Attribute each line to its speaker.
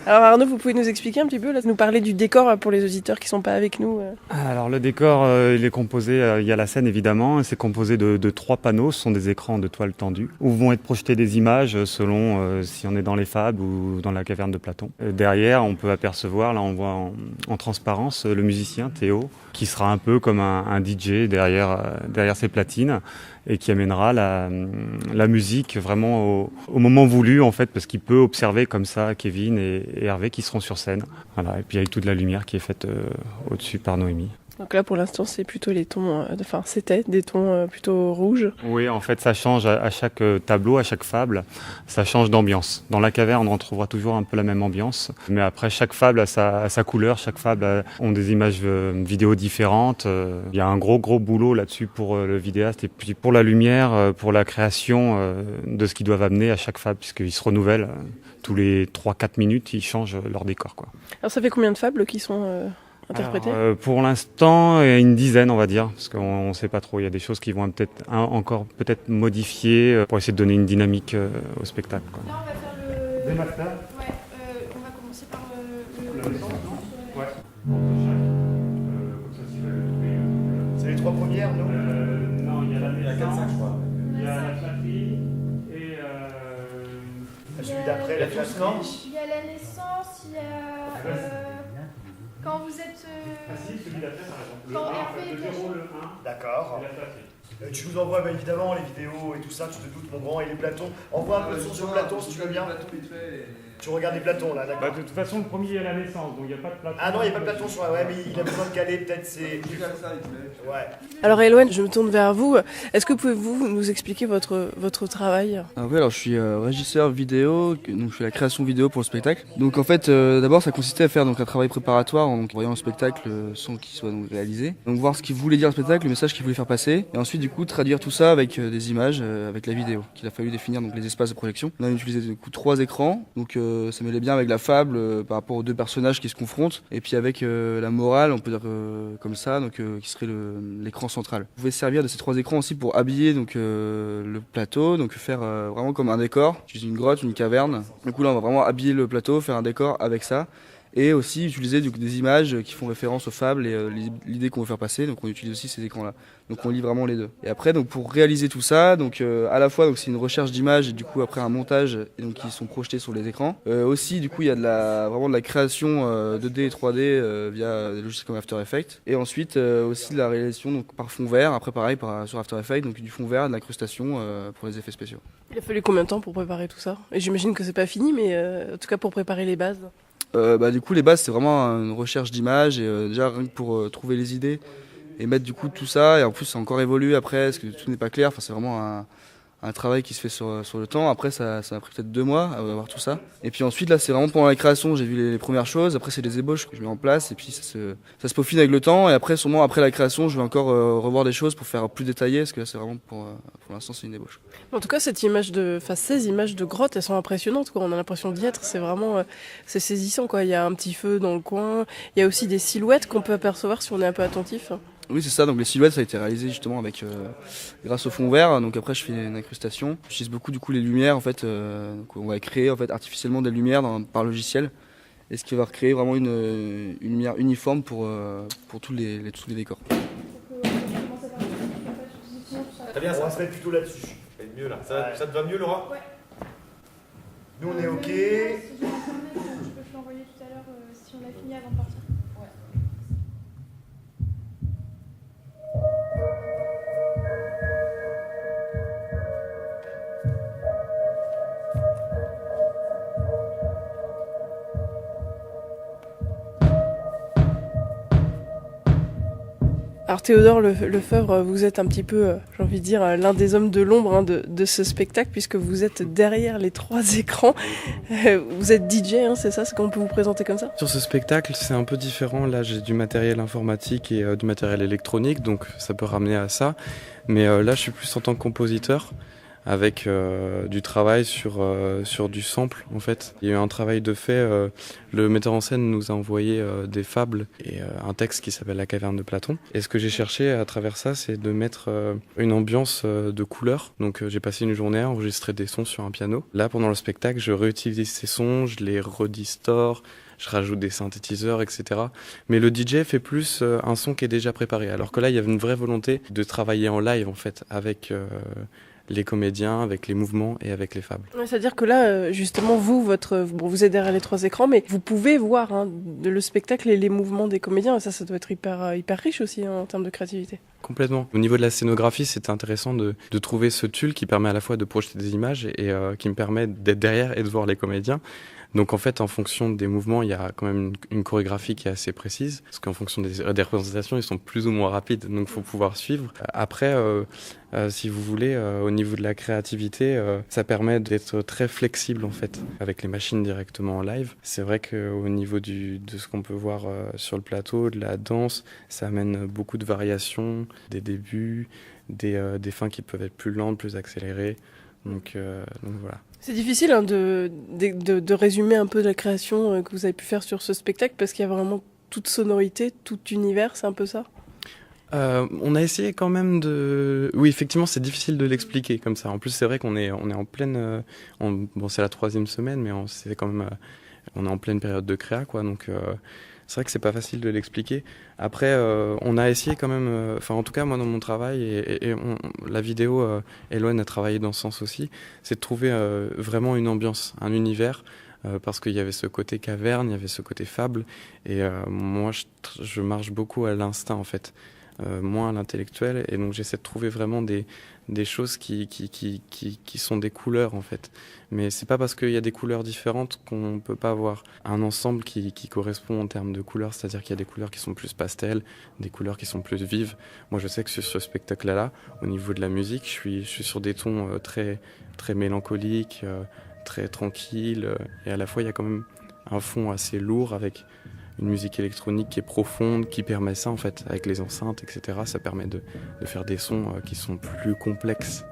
Speaker 1: Alors Arnaud, vous pouvez nous expliquer un petit peu, là, nous parler du décor pour les auditeurs qui ne sont pas avec nous.
Speaker 2: Alors le décor, il est composé, il y a la scène évidemment, c'est composé de 3 panneaux, ce sont des écrans de toile tendue, où vont être projetées des images selon si on est dans les fables ou dans la caverne de Platon. Derrière, on peut apercevoir, là on voit en transparence le musicien Théo, qui sera un peu comme un DJ derrière ses platines, et qui amènera la musique vraiment au moment voulu en fait, parce qu'il peut observer comme ça Kevin et Hervé qui seront sur scène. Voilà, et puis avec toute la lumière qui est faite au-dessus par Noémie.
Speaker 1: Donc là pour l'instant c'est plutôt les tons, c'était des tons plutôt rouges.
Speaker 2: Oui, en fait ça change à chaque tableau, à chaque fable, ça change d'ambiance. Dans la caverne on retrouvera toujours un peu la même ambiance, mais après chaque fable a sa couleur, chaque fable ont des images vidéo différentes. Il y a un gros boulot là-dessus pour le vidéaste et puis pour la lumière, pour la création de ce qu'ils doivent amener à chaque fable, puisqu'ils se renouvellent tous les 3-4 minutes, ils changent leur décor, quoi.
Speaker 1: Alors ça fait combien de fables qui sont interprétées?
Speaker 2: Alors, pour l'instant, une dizaine, on va dire, parce qu'on ne sait pas trop. Il y a des choses qui vont peut-être encore modifier pour essayer de donner une dynamique au spectacle, quoi.
Speaker 3: Là, on va faire le...
Speaker 2: Des masters.
Speaker 3: Ouais, on va commencer par
Speaker 2: La naissance, non? Ouais.
Speaker 4: C'est les 3 premières, non?
Speaker 2: Non, il y a la naissance.
Speaker 4: Il y a 4-5, je crois.
Speaker 2: Il y a la flatterie et...
Speaker 4: Celui d'après, la classe, non?
Speaker 3: Il y a la naissance, il y a... quand vous êtes...
Speaker 2: Ah si, celui d'après, ça raison. Le
Speaker 3: Quand
Speaker 2: 1,
Speaker 3: Hervé
Speaker 2: le
Speaker 3: est
Speaker 2: 0, le 1,
Speaker 4: D'accord.
Speaker 2: et la flatterie.
Speaker 4: Tu nous envoies évidemment les vidéos et tout ça, tu te doutes mon grand, et les Platons. Envoie un peu de son sur Platon si tu veux bien. Tu regardes les Platons là, d'accord.
Speaker 2: De toute façon, le premier est la naissance, donc il n'y a pas de Platon.
Speaker 4: Ah non, il n'y a pas de Platon sur la... Ouais, mais il a besoin de caler peut-être ses... Ouais.
Speaker 1: Alors Eloane, je me tourne vers vous. Est-ce que pouvez-vous nous expliquer votre travail?
Speaker 5: Oui, alors je suis régisseur vidéo, donc je fais la création vidéo pour le spectacle. Donc en fait, d'abord ça consistait à faire donc un travail préparatoire en voyant le spectacle sans qu'il soit donc réalisé. Donc voir ce qu'il voulait dire le spectacle, le message qu'il voulait faire passer, et ensuite du coup traduire tout ça avec des images, avec la vidéo, qu'il a fallu définir donc les espaces de projection. On a utilisé du coup 3 écrans, donc ça mêlait bien avec la fable par rapport aux 2 personnages qui se confrontent, et puis avec la morale, on peut dire comme ça, donc qui serait l'écran central. Vous pouvez servir de ces 3 écrans aussi pour habiller donc le plateau, donc faire vraiment comme un décor, utiliser une grotte, une caverne. Du coup là on va vraiment habiller le plateau, faire un décor avec ça. Et aussi utiliser des images qui font référence aux fables et l'idée qu'on veut faire passer. Donc on utilise aussi ces écrans-là. Donc on lit vraiment les deux. Et après, donc pour réaliser tout ça, donc à la fois donc c'est une recherche d'images et du coup après un montage et donc qui sont projetés sur les écrans. Aussi du coup il y a vraiment de la création 2D et 3D via des logiciels comme After Effects. Et ensuite aussi de la réalisation donc par fond vert. Après pareil sur After Effects, donc du fond vert, de l'incrustation pour les effets spéciaux.
Speaker 1: Il a fallu combien de temps pour préparer tout ça? Et j'imagine que c'est pas fini, mais en tout cas pour préparer les bases.
Speaker 5: Du coup les bases c'est vraiment une recherche d'images et déjà rien que pour trouver les idées et mettre du coup tout ça, et en plus ça a encore évolué après parce que tout n'est pas clair, enfin c'est vraiment un travail qui se fait sur le temps. Après ça a pris peut-être 2 mois à avoir tout ça, et puis ensuite là c'est vraiment pendant la création, j'ai vu les premières choses, après c'est les ébauches que je mets en place et puis ça se peaufine avec le temps, et après sûrement après la création je vais encore revoir des choses pour faire plus détaillé, parce que là c'est vraiment pour l'instant c'est une ébauche.
Speaker 1: En tout cas, ces images de grotte, elles sont impressionnantes, quoi. On a l'impression d'y être. C'est vraiment, c'est saisissant, quoi. Il y a un petit feu dans le coin. Il y a aussi des silhouettes qu'on peut apercevoir si on est un peu attentif.
Speaker 5: Oui c'est ça, donc les silhouettes ça a été réalisé justement avec grâce au fond vert, donc après je fais une incrustation. J'utilise beaucoup du coup les lumières en fait, donc on va créer en fait artificiellement des lumières par logiciel, et ce qui va recréer vraiment une lumière uniforme pour tous les décors.
Speaker 4: Très bien, ça va se mettre plutôt là-dessus.
Speaker 6: Mieux là. Ça te va mieux, Laura?
Speaker 3: Ouais.
Speaker 4: Nous on est ok.
Speaker 3: Si j'ai un mail, je peux te l'envoyer tout à l'heure si on a fini avant de partir.
Speaker 1: Alors Théodore Lefebvre, vous êtes un petit peu, j'ai envie de dire, l'un des hommes de l'ombre de ce spectacle, puisque vous êtes derrière les 3 écrans. Vous êtes DJ, hein, c'est ça? C'est qu'on peut vous présenter comme ça?
Speaker 7: Sur ce spectacle, c'est un peu différent. Là, j'ai du matériel informatique et du matériel électronique, donc ça peut ramener à ça. Mais là, je suis plus en tant que compositeur. avec du travail sur du sample en fait. Il y a eu un travail de fait, le metteur en scène nous a envoyé des fables et un texte qui s'appelle La caverne de Platon. Et ce que j'ai cherché à travers ça, c'est de mettre une ambiance de couleurs. Donc j'ai passé une journée à enregistrer des sons sur un piano. Là pendant le spectacle, je réutilise ces sons, je les redistore, je rajoute des synthétiseurs, etc. Mais le DJ fait plus un son qui est déjà préparé. Alors que là, il y avait une vraie volonté de travailler en live, en fait, avec les comédiens, avec les mouvements et avec les fables.
Speaker 1: Ouais, c'est-à-dire que là, justement, vous êtes derrière les 3 écrans, mais vous pouvez voir le spectacle et les mouvements des comédiens. Et ça doit être hyper riche aussi en termes de créativité.
Speaker 7: Complètement. Au niveau de la scénographie, c'était intéressant de trouver ce tulle qui permet à la fois de projeter des images et qui me permet d'être derrière et de voir les comédiens. Donc en fait, en fonction des mouvements, il y a quand même une chorégraphie qui est assez précise, parce qu'en fonction des représentations, ils sont plus ou moins rapides, donc il faut pouvoir suivre. Après, si vous voulez, au niveau de la créativité, ça permet d'être très flexible en fait, avec les machines directement en live. C'est vrai qu'au niveau de ce qu'on peut voir sur le plateau, de la danse, ça amène beaucoup de variations, des débuts, des fins qui peuvent être plus lentes, plus accélérées. Donc voilà.
Speaker 1: C'est difficile de résumer un peu la création que vous avez pu faire sur ce spectacle parce qu'il y a vraiment toute sonorité, tout univers, c'est un peu ça ?
Speaker 7: On a essayé quand même de... Oui, effectivement, c'est difficile de l'expliquer comme ça. En plus, c'est vrai qu'on est en pleine... Bon, c'est la 3e semaine, mais c'est quand même... on est en pleine période de créa, quoi. Donc, c'est vrai que c'est pas facile de l'expliquer. Après, on a essayé quand même... Enfin, en tout cas, moi, dans mon travail, et la vidéo, Eloane a travaillé dans ce sens aussi, c'est de trouver vraiment une ambiance, un univers, parce qu'il y avait ce côté caverne, il y avait ce côté fable, et moi, je marche beaucoup à l'instinct, en fait. Moins à l'intellectuel, et donc j'essaie de trouver vraiment des choses qui sont des couleurs en fait. Mais c'est pas parce qu'il y a des couleurs différentes qu'on peut pas avoir un ensemble qui correspond en termes de couleurs, c'est-à-dire qu'il y a des couleurs qui sont plus pastel, des couleurs qui sont plus vives. Moi je sais que sur ce spectacle-là, au niveau de la musique, je suis sur des tons très, très mélancoliques, très tranquilles, et à la fois il y a quand même un fond assez lourd avec une musique électronique qui est profonde, qui permet ça en fait, avec les enceintes, etc. Ça permet de faire des sons qui sont plus complexes.